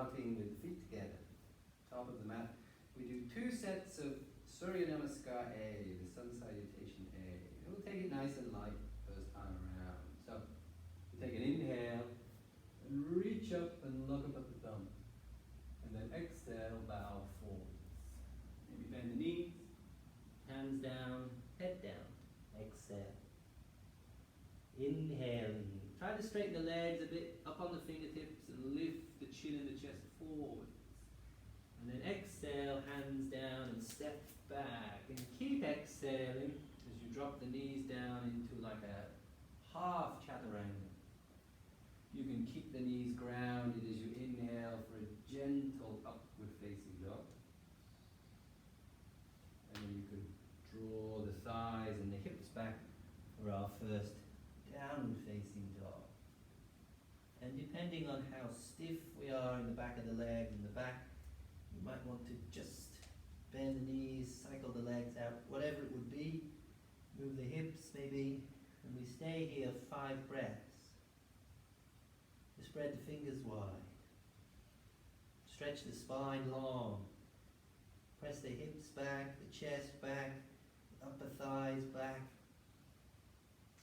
daunting with the feet together, top of the mat. We do 2 sets of Surya Namaskar A, the sun salutation A. We'll take it nice and light first time around. So, we take an inhale, and reach up and look up at the thumb. And then exhale, bow forwards. Maybe bend the knees, hands down, head down. Exhale. Inhaling. Try to straighten the legs a bit up on the fingertips and lift the chin and the chest forwards. And then exhale, hands down and step back. And keep exhaling as you drop the knees down into like a half chaturanga. You can keep the knees grounded as you inhale for a gentle upward facing dog. And then you can draw the thighs and the hips back for our first downward facing dog. And depending on how stiff we are in the back of the legs and the back, you might want to just bend the knees, cycle the legs out, whatever it would be. Move the hips maybe, and we stay here 5 breaths. Spread the fingers wide. Stretch the spine long. Press the hips back, the chest back, the upper thighs back.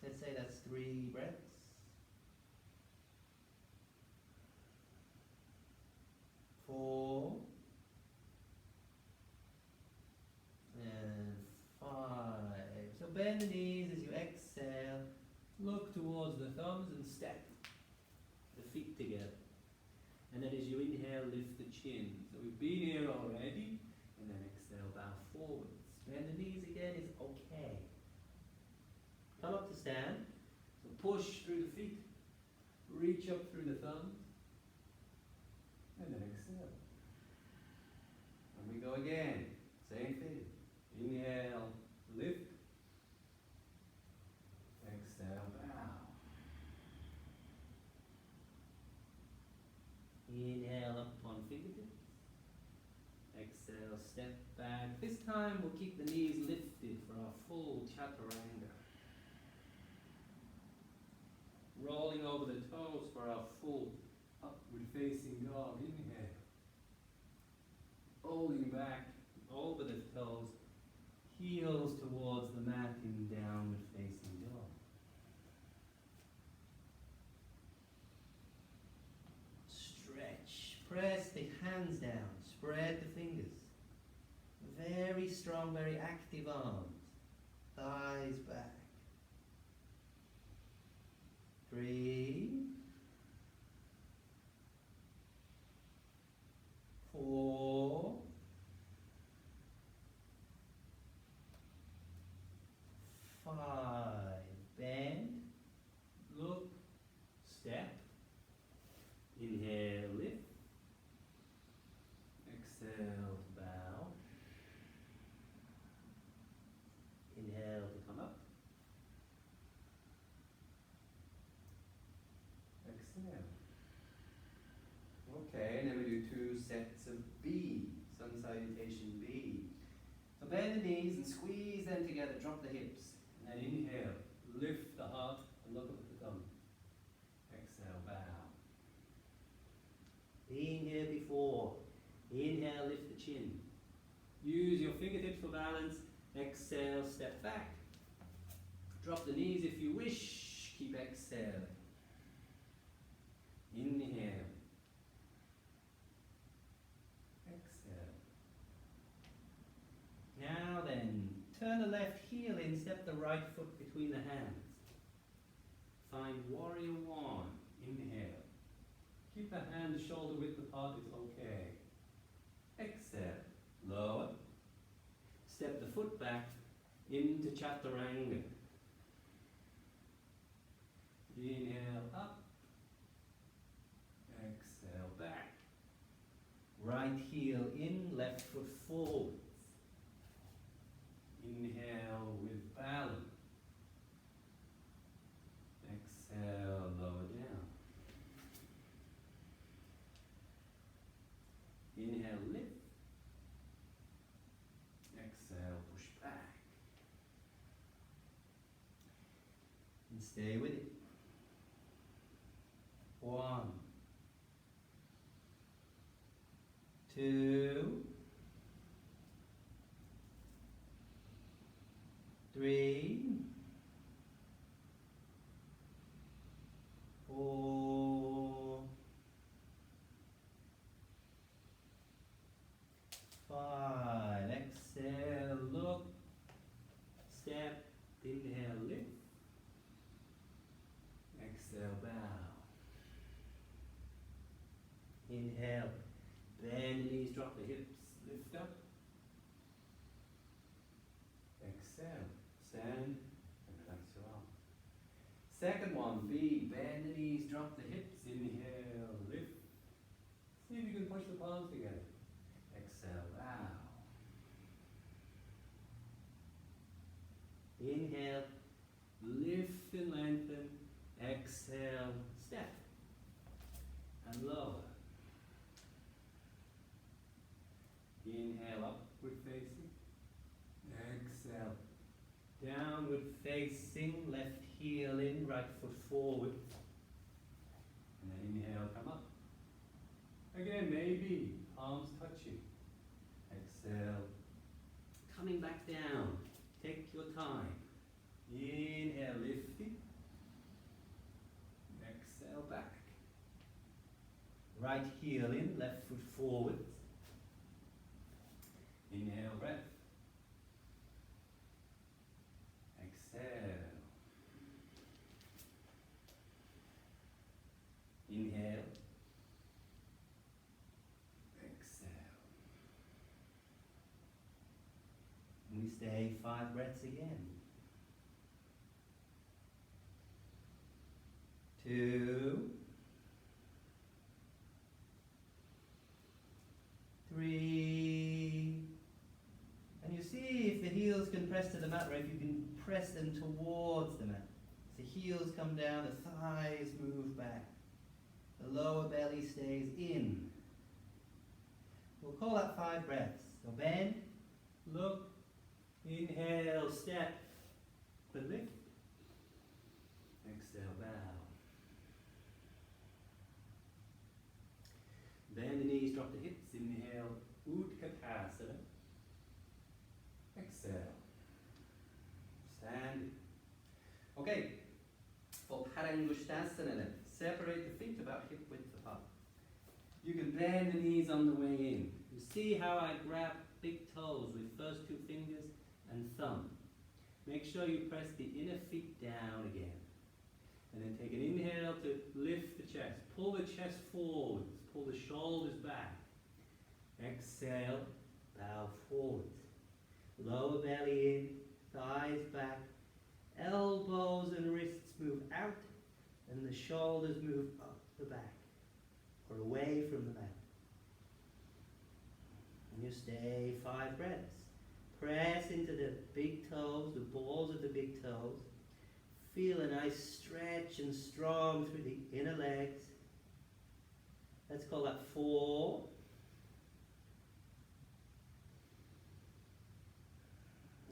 Let's say that's 3 breaths. Four. And 5. So bend the knees as you exhale. Look towards the thumbs and step the feet together. And then as you inhale, lift the chin. So we've been here already. And then exhale, bow forwards. Bend the knees again is okay. Come up to stand. So push through the feet. Reach up through the thumbs. And then exhale. And we go again. Same thing. Inhale, lift. Exhale, bow. Inhale up on fingertips. Exhale, step back. This time we'll keep the knees lifted for our full chaturanga. Rolling over the toes for our full upward facing dog. Inhale. Rolling back over the toes. Heels towards the mat in downward facing dog. Stretch. Press the hands down. Spread the fingers. Very strong, very active arms. Thighs back. 3. 4. 5. Bend. Look. Step. Inhale, lift. Exhale to bow. Inhale to come up. Exhale. Okay, and then we do 2 sets of B, sun salutation B. So bend the knees and squeeze them together, drop the hips. And then inhale, lift the heart and look up at the thumb. Exhale, bow. Been here before. Inhale, lift the chin. Use your fingertips for balance. Exhale, step back. Drop the knees if you wish. Keep exhaling. Inhale. Exhale. Now then, turn the left heel in, step the right foot between the hands. Find warrior 1. Inhale. Keep the hands shoulder width apart, it's okay. Exhale. Lower. Step the foot back into chaturanga. Inhale up. Exhale back. Right heel in, left foot forwards. Inhale with balance. Exhale, lower down. Inhale, lift. Exhale, push back. And stay with it. 1. 2, 3, 4, 5. Exhale, look, step, inhale, lift. Exhale, bow. Inhale, bend the knees, drop the hips, lift up. Exhale, stand and relax your arms. Second one, V, bend the knees, drop the hips, inhale, lift. See if you can push the palms together. Exhale, bow. Inhale, lift and lengthen. Exhale, step and lower. Inhale, upward facing. Exhale, downward facing. Left heel in, right foot forward. And then inhale, come up. Again, maybe palms touching. Exhale, coming back down. Take your time. Inhale, lifting. Exhale, back. Right heel in, left foot forward. Inhale, breath. Exhale. Inhale. Exhale. And we stay 5 breaths again. 2, 3, and you see if the heels can press to the mat, or if you can press them towards the mat. The heels come down, the thighs move back, the lower belly stays in. We'll call that 5 breaths. So bend, look, inhale, step, but lift. Exhale, bow. Bend the knees, drop the hips, inhale, Utkatasana. Exhale. Stand. Okay, for Padangusthasana then, separate the feet about hip width apart. You can bend the knees on the way in. You see how I grab big toes with first 2 fingers and thumb. Make sure you press the inner feet down again. And then take an inhale to lift the chest. Pull the chest forwards. Pull the shoulders back. Exhale, bow forwards. Lower belly in, thighs back. Elbows and wrists move out, and the shoulders move up the back, or away from the mat. And you stay 5 breaths. Press into the big toes, the balls of the big toes. Feel a nice stretch and strong through the inner legs. Let's call that 4.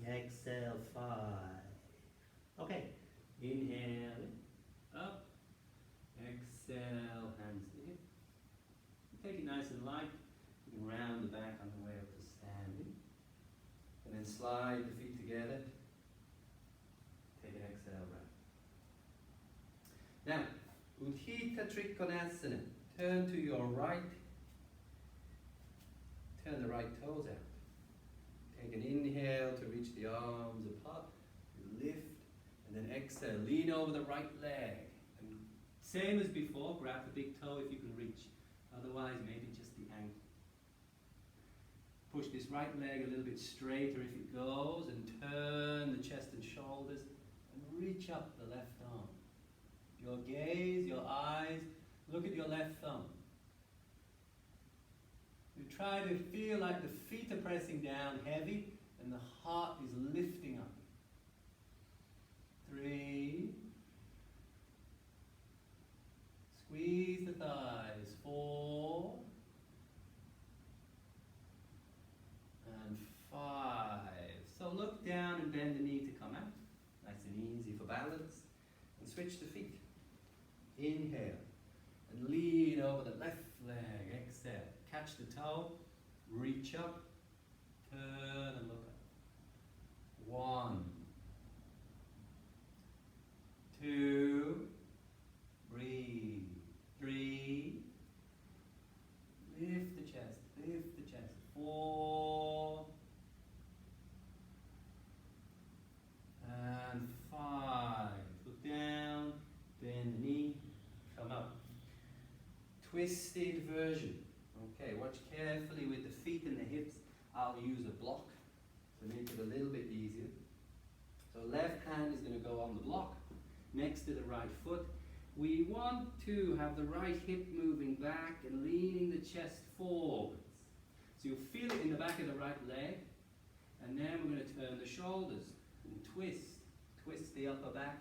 Exhale, 5. Okay, inhale, up. Exhale, hands to hip. Take it nice and light. You can round the back on the way up to standing. And then slide the feet together. Take an exhale breath. Now, Utthita Trikonasana. Turn to your right. Turn the right toes out. Take an inhale to reach the arms apart. Lift. And then exhale. Lean over the right leg. And same as before, grab the big toe if you can reach. Otherwise, maybe just the ankle. Push this right leg a little bit straighter if it goes, and turn the chest and shoulders, and reach up the left arm. Your gaze, your eyes, look at your left thumb. You try to feel like the feet are pressing down heavy, and the heart is lifting up. 3. Squeeze the thighs. 4. And 5. So look down and bend the knee to come out. Nice and easy for balance. And switch the feet. Inhale. And lean over the left leg. Exhale. Catch the toe. reach up, turn and look up. 1, 2, breathe. 3, lift the chest, lift the chest. 4, and 5. Look down, bend the knee, come up. Twisted version. Okay, watch carefully with the feet and the hips. I'll use a block to make it a little bit easier. So left hand is going to go on the block next to the right foot. We want to have the right hip moving back and leaning the chest forwards. So you'll feel it in the back of the right leg. And then we're going to turn the shoulders and twist. Twist the upper back.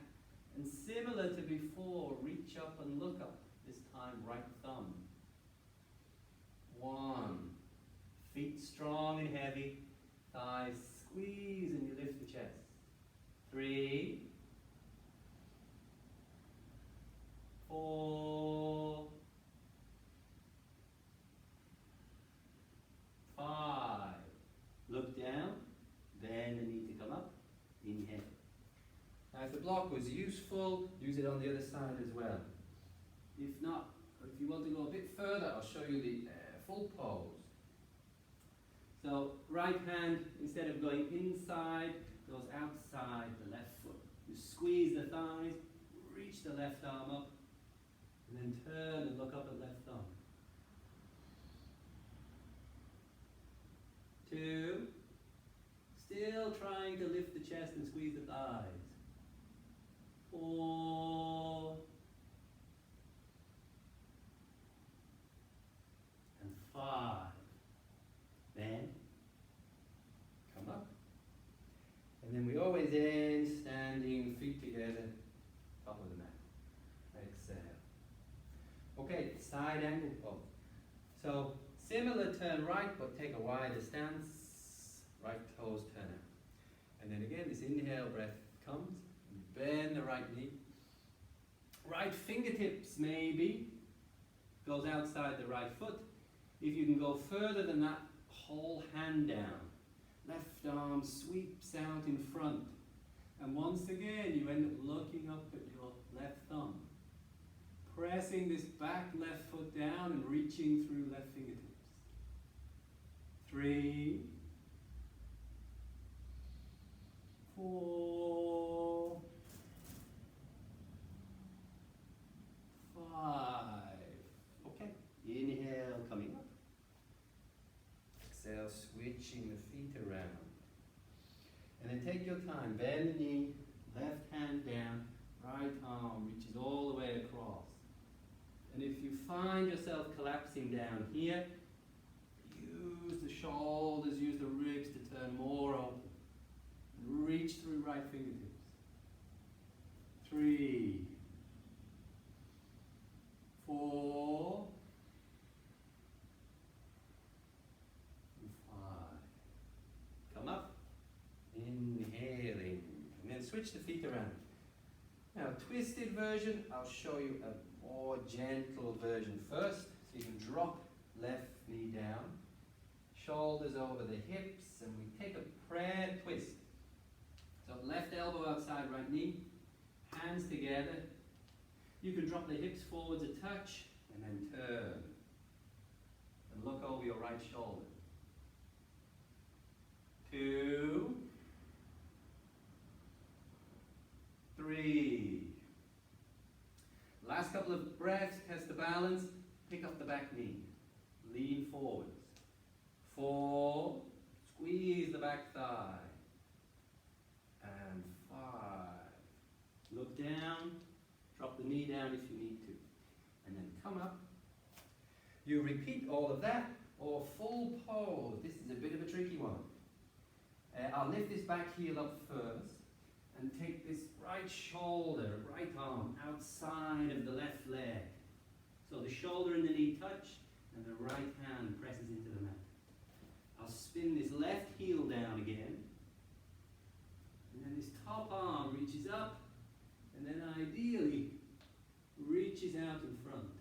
And similar to before, reach up and look up. This time, right thumb. 1. Feet strong and heavy. Thighs squeeze and you lift the chest. 3. 4. 5. Look down. Bend the knee to come up. Inhale. Now if the block was useful, use it on the other side as well. If not, or if you want to go a bit further, I'll show you the full pose. So right hand, instead of going inside, goes outside the left foot. You squeeze the thighs, reach the left arm up, and then turn and look up at left thumb. 2. Still trying to lift the chest and squeeze the thighs. 4. And 5. Then, come up. And then we always end standing, feet together, top of the mat. Exhale. Okay, side angle pose. So, similar turn right, but take a wider stance. Right toes turn out. And then again, this inhale breath comes. Bend the right knee. Right fingertips maybe goes outside the right foot. If you can go further than that, whole hand down. Left arm sweeps out in front. And once again, you end up looking up at your left thumb. Pressing this back left foot down and reaching through left fingertips. 3, 4, 5. Okay, inhale, coming up. Exhale, switching the feet around. And then take your time, bend the knee, left hand down, right arm reaches all the way across. And if you find yourself collapsing down here, use the shoulders, use the ribs to turn more open. And reach through right fingertips. 3, 4, and 5. Come up. Inhaling. And then switch the feet around. Now, twisted version, I'll show you a more gentle version first. So you can drop left knee down, shoulders over the hips, and we take a prayer twist. So left elbow outside right knee, hands together. You can drop the hips forwards a touch, and then turn. And look over your right shoulder. 2, 3. Last couple of breaths, test the balance. Pick up the back knee. Lean forwards. 4, squeeze the back thigh. And 5. Look down. Drop the knee down if you need to. And then come up. You repeat all of that, or full pose. This is a bit of a tricky one. I'll lift this back heel up first. And take this right shoulder, right arm, outside of the left leg. So the shoulder and the knee touch, and the right hand presses into the mat. I'll spin this left heel down again. And then this top arm reaches up, and then ideally reaches out in front.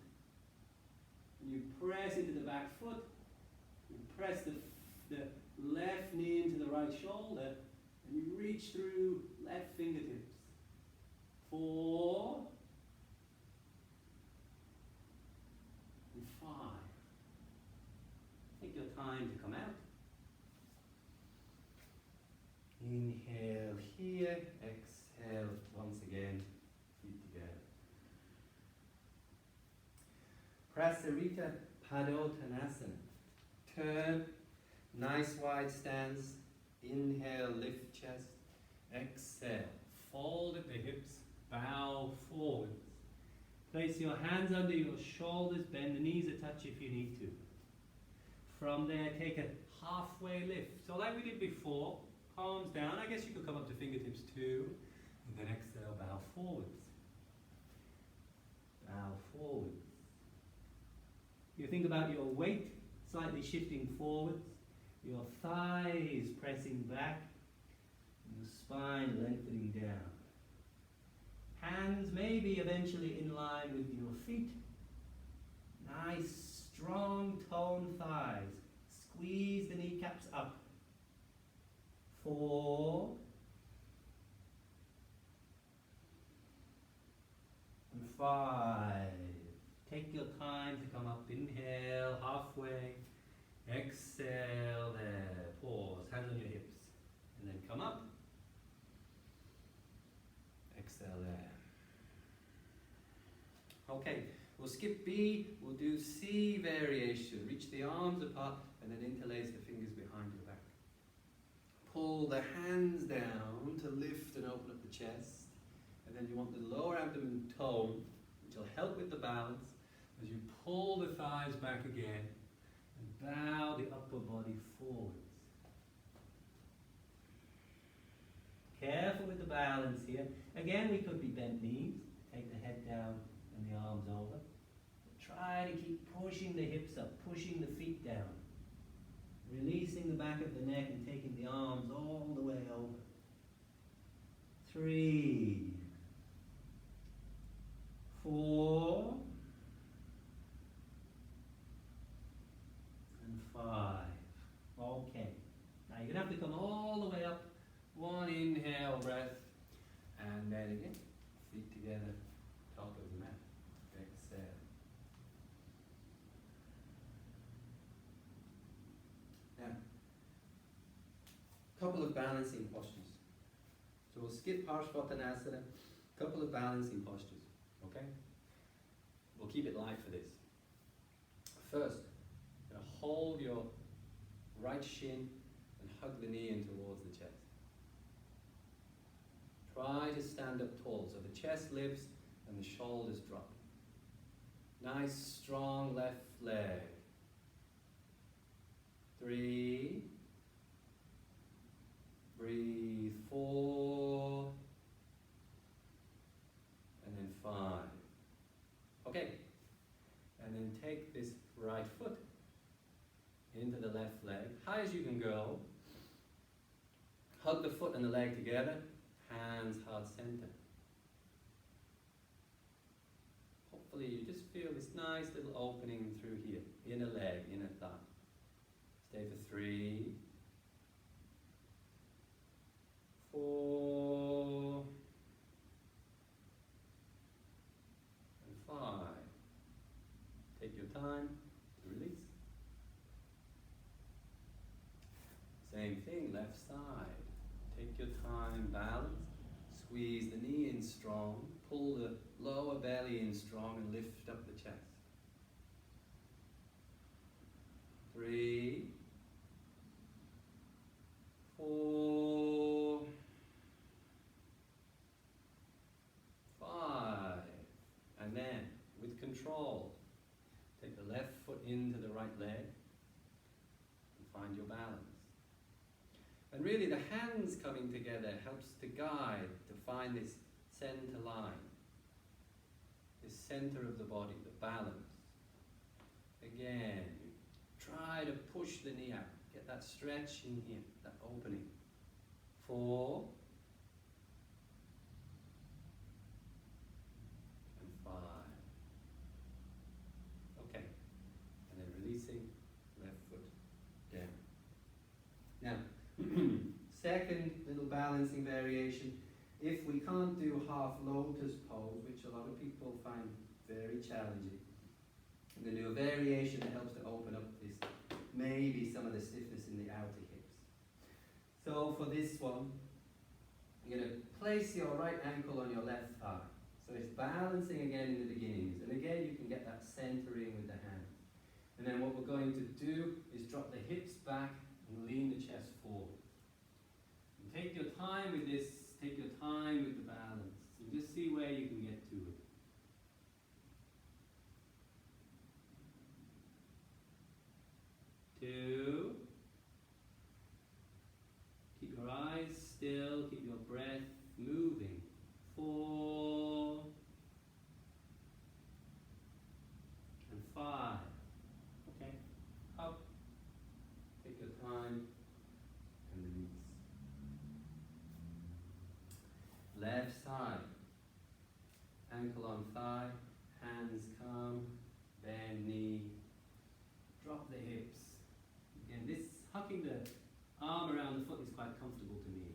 And you press into the back foot, you press the left knee into the right shoulder, and you reach through left fingertips. 4 and 5. Take your time to come out. Inhale here, exhale once again, feet together. Prasarita Padottanasana. Turn, nice wide stance. Inhale, lift chest. Exhale, fold at the hips, bow forwards. Place your hands under your shoulders, bend the knees a touch if you need to. From there, take a halfway lift. So like we did before, palms down. I guess you could come up to fingertips too. And then exhale, bow forwards. Bow forwards. You think about your weight slightly shifting forwards, your thighs pressing back, and your spine lengthening down. Hands maybe eventually in line with your feet. Nice, strong, toned thighs. Squeeze the kneecaps up. 4 and 5. Take your time to come up. Inhale, halfway. Exhale, there. Pause. Hands on your hips. And then come up. Exhale there. Okay, we'll skip B. We'll do C variation. Reach the arms apart and then interlace the fingers behind your back. Pull the hands down to lift and open up the chest. And then you want the lower abdomen tone, which will help with the balance, as you pull the thighs back again and bow the upper body forwards. Careful with the balance here. Again, we could be bent knees. Take the head down and the arms over. But try to keep pushing the hips up, pushing the feet down. Releasing the back of the neck and taking the arms all the way over. 3, 4, and 5. Okay. Now you're going to have to come all the way up. One inhale breath. And then again, feet together, top of the mat. Exhale. Now, couple of balancing postures. So we'll skip Parshvattanasana, couple of balancing postures, okay? We'll keep it light for this. First, you're going to hold your right shin and hug the knee in towards the chest. Try to stand up tall so the chest lifts and the shoulders drop. Nice, strong left leg. 3, breathe, 4, and then 5. Okay, and then take this right foot into the left leg, high as you can go. Hug the foot and the leg together, hands heart center. Hopefully you just feel this nice little opening through here, inner leg, inner thigh. Stay for 3, 4, and 5. Take your time to release. Same thing, left side. Take your time, balance. Squeeze the knee in strong. Pull the lower belly in strong and lift up the chest. 3, 4, 5. And then, with control, take the left foot into the right leg and find your balance. And really the hands coming together helps to guide, to find this center line, this center of the body, the balance. Again, try to push the knee out, get that stretch in here, that opening. 4, and 5. Okay, and then releasing, left foot down. balancing variation. If we can't do half lotus pose, which a lot of people find very challenging, I'm going to do a variation that helps to open up this, maybe some of the stiffness in the outer hips. So for this one, you're going to place your right ankle on your left thigh. So it's balancing again in the beginnings. And again, you can get that centering with the hands. And then what we're going to do is drop the hips back and lean the chest forward. And take your time with this, take your time with the balance. And just see where you can get to it. Two. Keep your eyes still, keep your breath moving. 4 and 5. Okay, up. Take your time and release. Left side. Ankle on thigh, hands come, bend knee, drop the hips. Again, this hucking the arm around the foot is quite comfortable to me.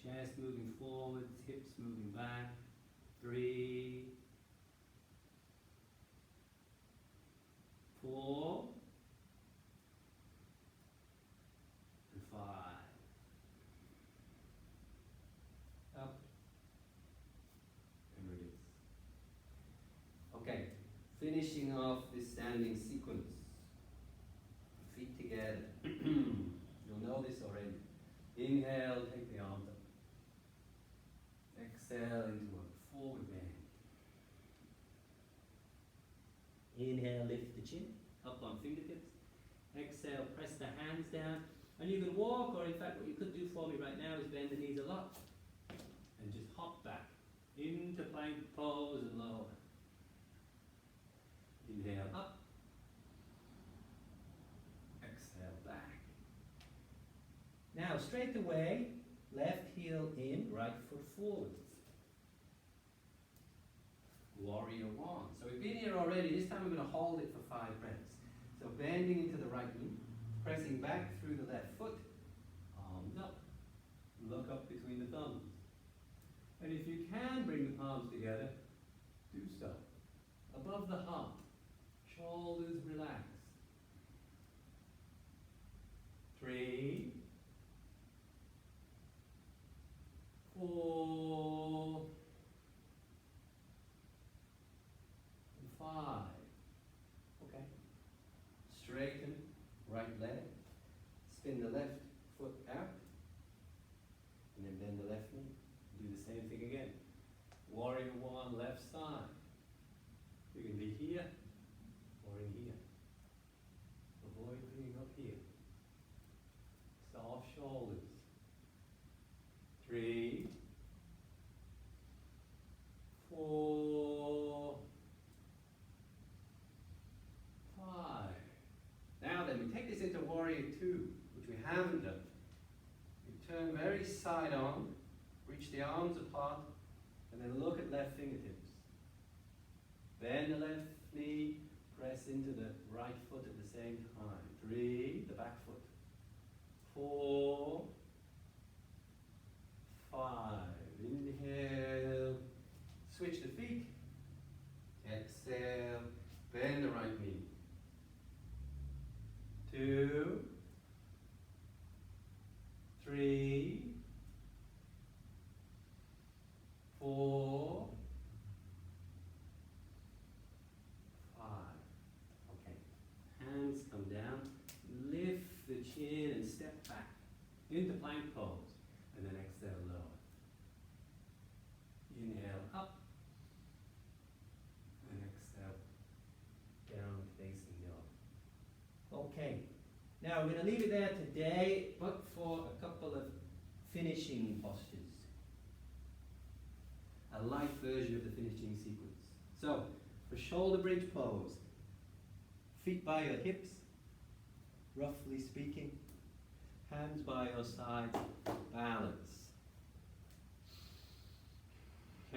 Chest moving forwards, hips moving back. 3, 4, and 5. Up and release. Okay, finishing off this standing sequence. Feet together. You'll know this already. Inhale, take the arms up. Exhale into a forward bend. Inhale, lift the chin, up on fingertips. Exhale, press the hands down. And you can walk, or in fact what you could do for me right now is bend the knees a lot. And just hop back into plank pose and lower. Inhale up. Exhale back. Now straight away, left heel in, right foot forwards. Warrior one. So we've been here already. This time we're going to hold it for 5 breaths. So bending into the right knee, pressing back through the left foot, arms up. Look up between the thumbs. And if you can bring the palms together, do so. Above the heart, shoulders relaxed. 3, 4, and 5. Okay. Straighten right leg. Spin the left foot out. And then bend the left knee. Do the same thing again. Warrior one, left side. You can be here or in here. Avoid being up here. Soft shoulders. 3, 4, 5. Now then, we take this into Warrior 2, which we haven't done. We turn very side on, reach the arms apart, and then look at left fingertips. Bend the left knee, press into the right foot at the same time. 3, the back foot. 4, 5. Inhale. Switch the feet. Exhale. Bend the right knee. 2, 3, 4, 5. Okay. Hands come down. Lift the chin and step back into plank pose. And then exhale lower. Inhale up. And exhale down facing dog. Okay. Now we're going to leave it there today, but for a couple of finishing postures. A light version of the finishing sequence. So, for shoulder bridge pose, feet by your hips, roughly speaking, hands by your sides, balance.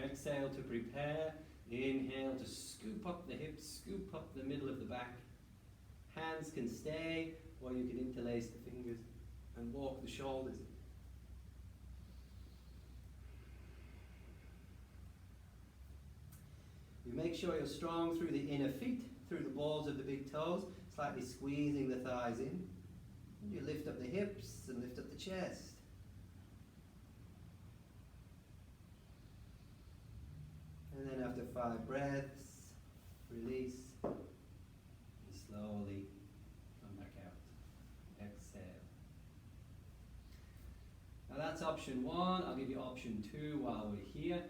Exhale to prepare, inhale to scoop up the hips, scoop up the middle of the back. Hands can stay, or you can interlace the fingers. and walk the shoulders in. You make sure you're strong through the inner feet, through the balls of the big toes, slightly squeezing the thighs in. And you lift up the hips and lift up the chest. And then after 5 breaths, release, and slowly come back out. Exhale. Now that's option 1. I'll give you option 2 while we're here.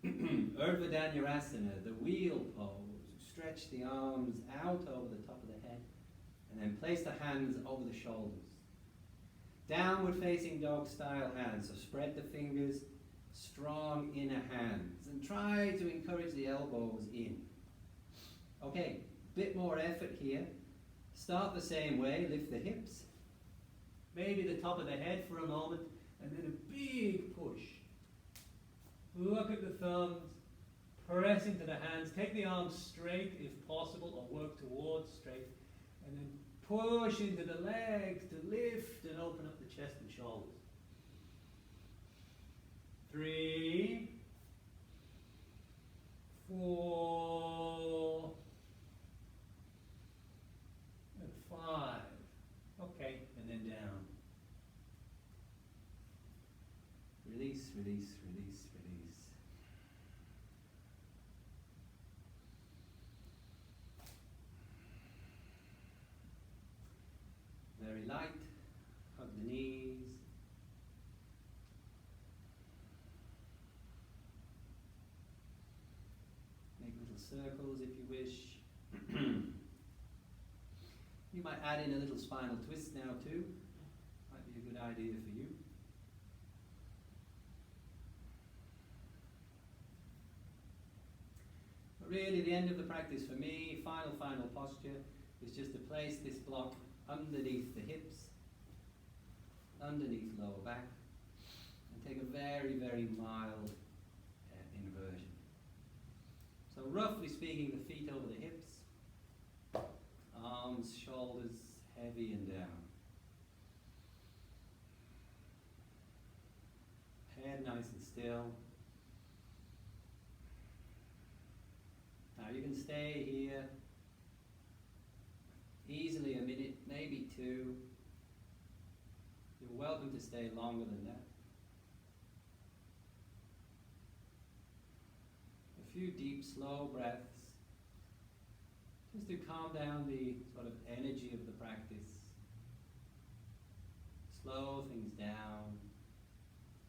Urdhva Dhanurasana, the wheel pose. Stretch the arms out over the top of the head and then place the hands over the shoulders. Downward facing dog style hands, so spread the fingers, strong inner hands, and try to encourage the elbows in. Okay, bit more effort here. Start the same way, lift the hips, maybe the top of the head for a moment, and then a big push. Look at the thumbs, press into the hands, take the arms straight if possible, or work towards straight, and then push into the legs to lift and open up the chest and shoulders. 3, 4, and 5. Okay, and then down. Release, release, release, release. Very light. Hug the knees. Make little circles if you wish. You might add in a little spinal twist now too. Might be a good idea for you. But really the end of the practice for me, final posture, is just to place this block underneath the hips, underneath lower back, and take a very, very mild inversion. So roughly speaking, the feet over the hips, arms, shoulders heavy and down. Head nice and still. Now you can stay here easily a minute, maybe 2. You're welcome to stay longer than that. A few deep, slow breaths, just to calm down the sort of energy of the practice. Slow things down.